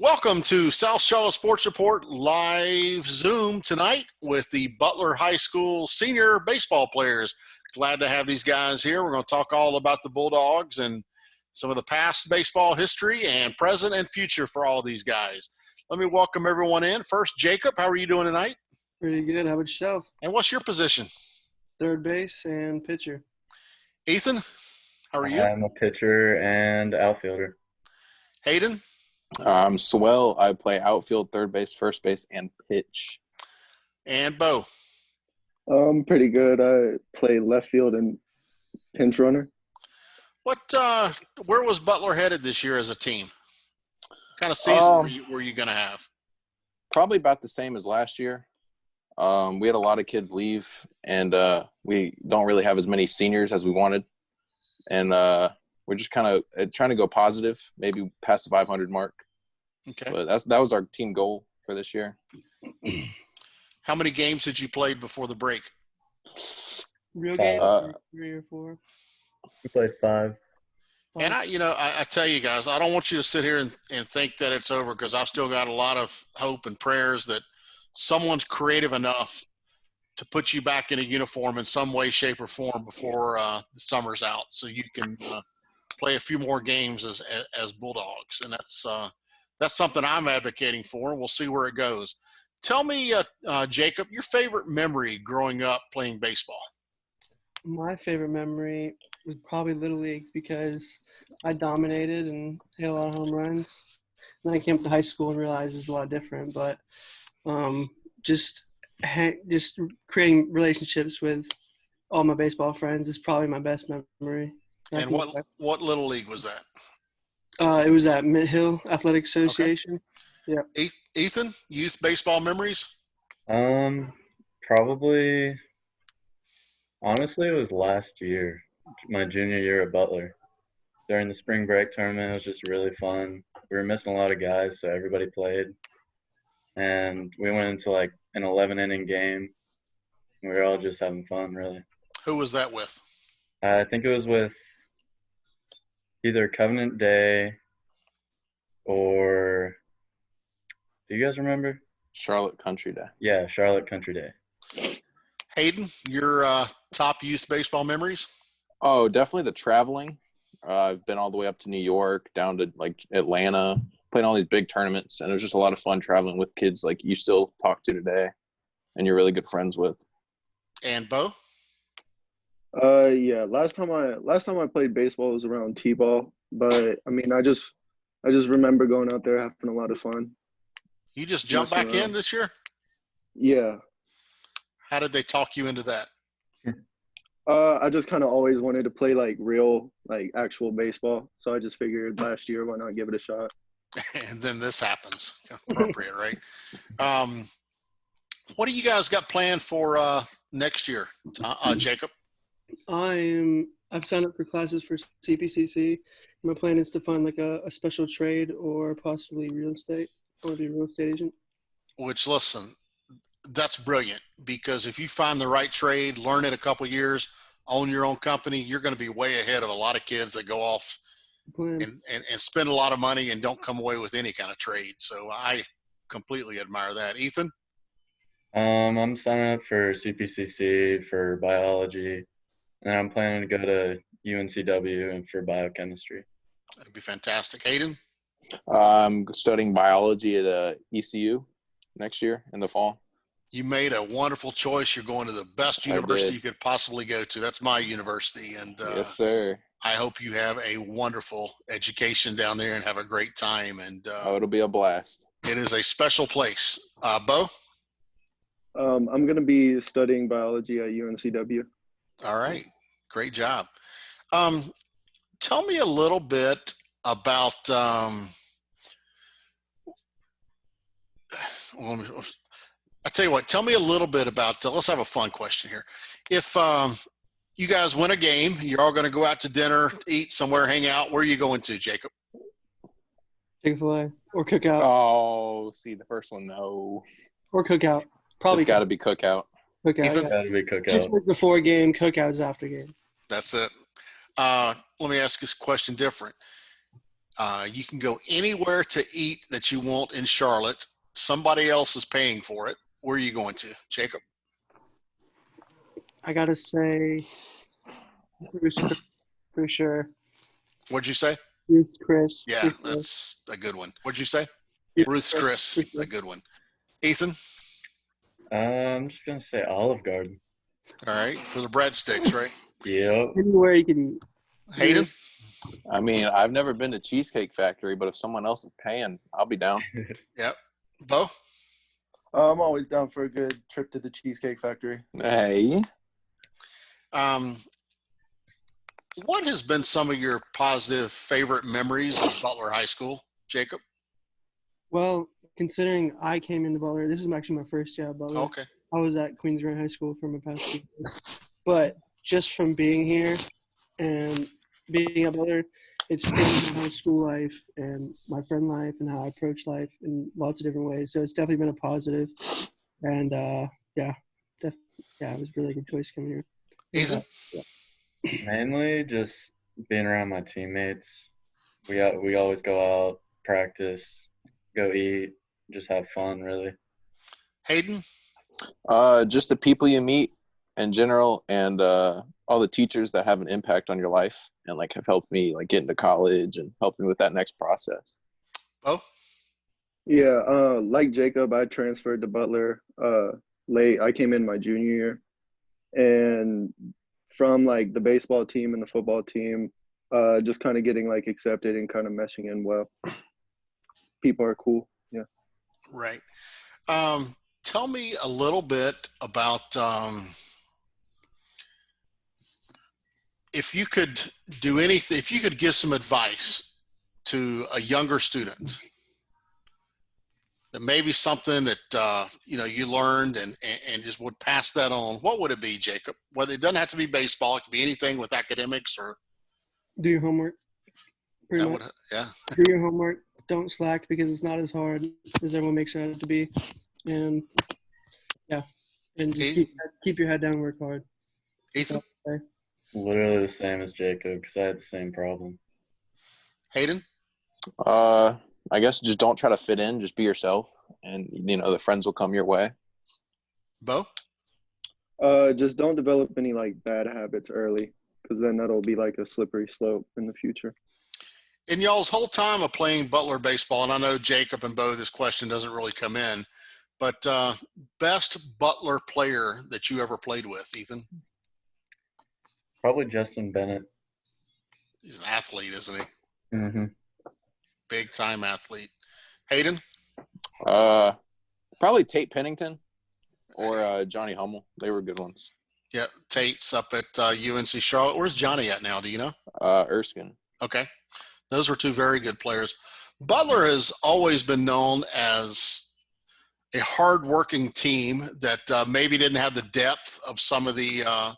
Welcome to South Charlotte Sports Report live Zoom tonight with the Butler High School senior baseball players. Glad to have these guys here. We're going to talk all about the Bulldogs and some of the past baseball history and present and future for all of these guys. Let me welcome everyone in. First, Jacob, how are you doing tonight? Pretty good. How about yourself? And what's your position? Third base and pitcher. Ethan, how are you? I'm a pitcher and outfielder. Hayden? I'm Swell. I play outfield, third base, first base, and pitch. And Bo? I'm pretty good. I play left field and pinch runner. Where was Butler headed this year as a team? What kind of season were you going to have? Probably about the same as last year. We had a lot of kids leave, and we don't really have as many seniors as we wanted. And we're just kind of trying to go positive, maybe past the 500 mark. Okay. But that was our team goal for this year. How many games had you played before the break? Real game? 3 or 4? We played 5. And I tell you guys, I don't want you to sit here and think that it's over, because I've still got a lot of hope and prayers that someone's creative enough to put you back in a uniform in some way, shape, or form before the summer's out, so you can play a few more games as Bulldogs. And that's something I'm advocating for, and we'll see where it goes. Tell me, Jacob, your favorite memory growing up playing baseball. My favorite memory was probably Little League, because I dominated and hit a lot of home runs. Then I came up to high school and realized it's a lot different, but just creating relationships with all my baseball friends is probably my best memory. And what Little League was that? It was at Mint Hill Athletic Association. Okay. Yeah. Ethan, youth baseball memories? Probably, honestly, it was last year, my junior year at Butler. During the spring break tournament, it was just really fun. We were missing a lot of guys, so everybody played. And we went into like an 11-inning game. We were all just having fun, really. Who was that with? I think it was with either Covenant Day or – do you guys remember? Charlotte Country Day. Yeah, Charlotte Country Day. Hayden, your top youth baseball memories? Oh, definitely the traveling. I've been all the way up to New York, down to like Atlanta, playing all these big tournaments, and it was just a lot of fun traveling with kids like you still talk to today and you're really good friends with. And Bo? Yeah. Last time I played baseball was around T-ball, but I mean, I just remember going out there having a lot of fun. You just jumped back in this year? Yeah. How did they talk you into that? I just kind of always wanted to play like real, like actual baseball, so I just figured last year, why not give it a shot? And then this happens. Appropriate, right? What do you guys got planned for next year, Jacob? I've signed up for classes for CPCC. My plan is to find like a special trade or possibly real estate. I want to be a real estate agent. Which, listen, that's brilliant, because if you find the right trade, learn it a couple of years, own your own company, you're going to be way ahead of a lot of kids that go off and spend a lot of money and don't come away with any kind of trade. So I completely admire that. Ethan? I'm signing up for CPCC for biology, and I'm planning to go to UNCW and for biochemistry. That'd be fantastic. Hayden? I'm studying biology at ECU next year in the fall. You made a wonderful choice. You're going to the best university you could possibly go to. That's my university. And yes, sir. I hope you have a wonderful education down there and have a great time. And it'll be a blast. It is a special place. Bo? I'm going to be studying biology at UNCW. All right. Great job. Tell me a little bit about I tell you what, tell me a little bit about let's have a fun question here. If you guys win a game, you're all going to go out to dinner, eat somewhere, hang out. Where are you going to, Jacob? Chick-fil-A or Cookout. Oh, see, the first one, no. Or Cookout. Probably. It's got to be Cookout. Cookout. It's got to be Cookout. Chick-fil-A's before game, Cookout is after game. That's it. Let me ask this question different. You can go anywhere to eat that you want in Charlotte. Somebody else is paying for it. Where are you going to, Jacob? I gotta say, Bruce Chris, for sure. What'd you say? Bruce Chris. Yeah, For sure. that's a good one. What'd you say? Yeah, Ruth's Chris, for sure. a good one. Ethan? I'm just gonna say Olive Garden. All right, for the breadsticks, right? Yep. Anywhere you can eat. Hayden? I mean, I've never been to Cheesecake Factory, but if someone else is paying, I'll be down. Yep. Bo? I'm always down for a good trip to the Cheesecake Factory. Hey. What has been some of your positive favorite memories of Butler High School, Jacob? Well, considering I came into Butler, this is actually my first year at Butler. Okay. I was at Queens Grant High School for my past 2 years. But just from being here and being at Butler, it's changed my school life and my friend life and how I approach life in lots of different ways. So it's definitely been a positive. And it was a really good choice coming here. Ethan? Mainly just being around my teammates. We always go out, practice, go eat, just have fun, really. Hayden? Just the people you meet in general, and all the teachers that have an impact on your life and like have helped me like get into college and helped me with that next process. Bo? Yeah, like Jacob, I transferred to Butler late. I came in my junior year, and from like the baseball team and the football team, just kind of getting like accepted and kind of meshing in well. People are cool. Yeah. Right. Tell me a little bit about if you could do anything, if you could give some advice to a younger student that maybe something that you learned and just would pass that on, what would it be, Jacob? Whether it doesn't have to be baseball, it could be anything with academics or Do your homework. Pretty that much. would, yeah. Do your homework. Don't slack because it's not as hard as everyone makes it out to be. And just keep your head down and work hard. Ethan? Literally the same as Jacob because I had the same problem. Hayden? I guess just don't try to fit in, just be yourself, and the friends will come your way. Bo? Just don't develop any like bad habits early, because then that'll be like a slippery slope in the future. In y'all's whole time of playing Butler baseball, and I know Jacob and Bo, this question doesn't really come in, but best Butler player that you ever played with, Ethan? Probably Justin Bennett. He's an athlete, isn't he? Mm-hmm. Big time athlete. Hayden? Probably Tate Pennington or Johnny Hummel. They were good ones. Yeah, Tate's up at UNC Charlotte. Where's Johnny at now? Do you know? Erskine. Okay. Those were two very good players. Butler has always been known as a hard-working team that maybe didn't have the depth of some of the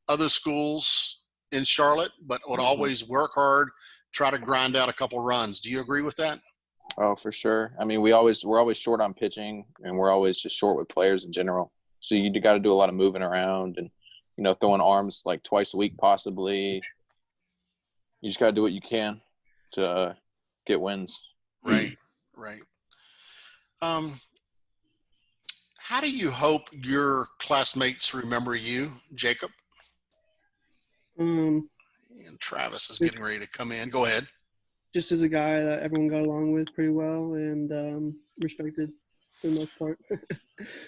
other schools in Charlotte, but would always work hard, try to grind out a couple runs. Do you agree with that? Oh, for sure. I mean, we're always short on pitching, and we're always just short with players in general. So you got to do a lot of moving around and, throwing arms like twice a week possibly. You just got to do what you can to get wins. Right. How do you hope your classmates remember you, Jacob? And Travis is getting ready to come in. Go ahead. Just as a guy that everyone got along with pretty well and respected for the most part.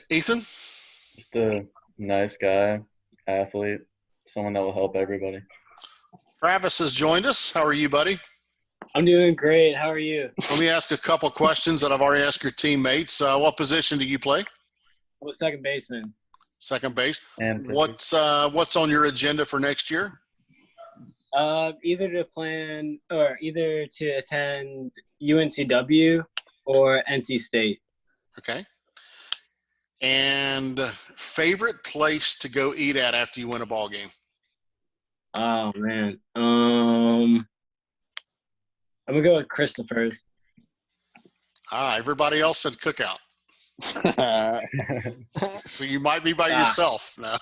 Ethan? Just a nice guy, athlete, someone that will help everybody. Travis has joined us. How are you, buddy? I'm doing great. How are you? Let me ask a couple questions that I've already asked your teammates. What position do you play? I'm a second baseman. Second base. And What's on your agenda for next year? Either to attend UNCW or NC State. Okay. And favorite place to go eat at after you win a ball game? Oh man. I'm gonna go with Christopher's. Everybody else said Cookout. So you might be by yourself. No.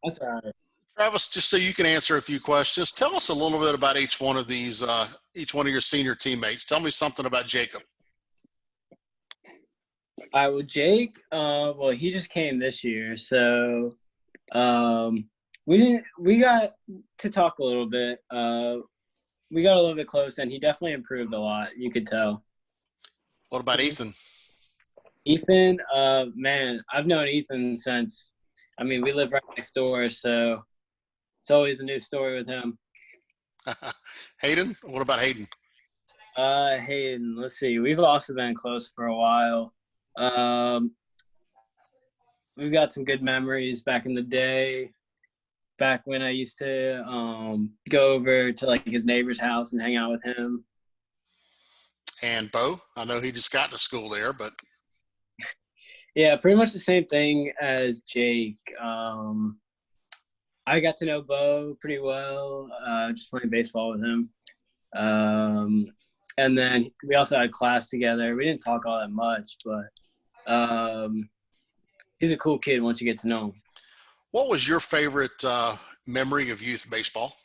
That's all right. Travis, just so you can answer a few questions, tell us a little bit about each one of these, each one of your senior teammates. Tell me something about Jacob. All right, well, Jake, well, he just came this year, so we got to talk a little bit. We got a little bit close, and he definitely improved a lot. You could tell. What about Ethan? Ethan, man, I've known Ethan since, I mean, we live right next door, so it's always a new story with him. Hayden? What about Hayden? Hayden, let's see. We've also been close for a while. We've got some good memories back in the day, back when I used to go over to like his neighbor's house and hang out with him. And Bo? I know he just got to school there, but Yeah, pretty much the same thing as Jake. I got to know Bo pretty well, just playing baseball with him. And then we also had class together. We didn't talk all that much, but he's a cool kid once you get to know him. what was your favorite memory of youth baseball?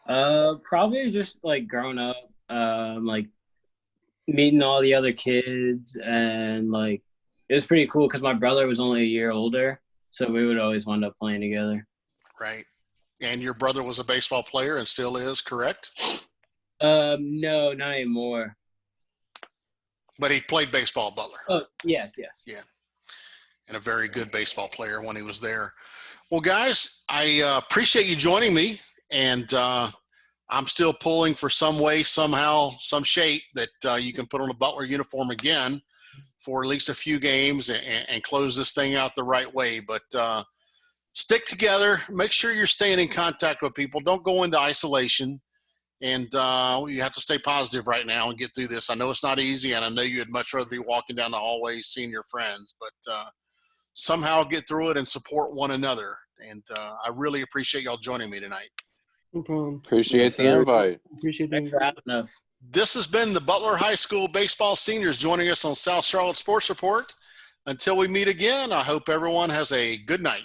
Probably just like growing up, like meeting all the other kids, and like it was pretty cool because my brother was only a year older, so we would always wind up playing together. Right. And your brother was a baseball player and still is, correct? No, not anymore. But he played baseball at Butler. Oh, yes. Yeah. And a very good baseball player when he was there. Well, guys, I appreciate you joining me. And I'm still pulling for some way, somehow, some shape that you can put on a Butler uniform again for at least a few games and close this thing out the right way. But stick together. Make sure you're staying in contact with people. Don't go into isolation. And you have to stay positive right now and get through this. I know it's not easy, and I know you'd much rather be walking down the hallway seeing your friends, but somehow get through it and support one another. And I really appreciate y'all joining me tonight. No problem. Appreciate the invite. Appreciate the Thanks for having us. This has been the Butler High School baseball seniors joining us on South Charlotte Sports Report. Until we meet again, I hope everyone has a good night.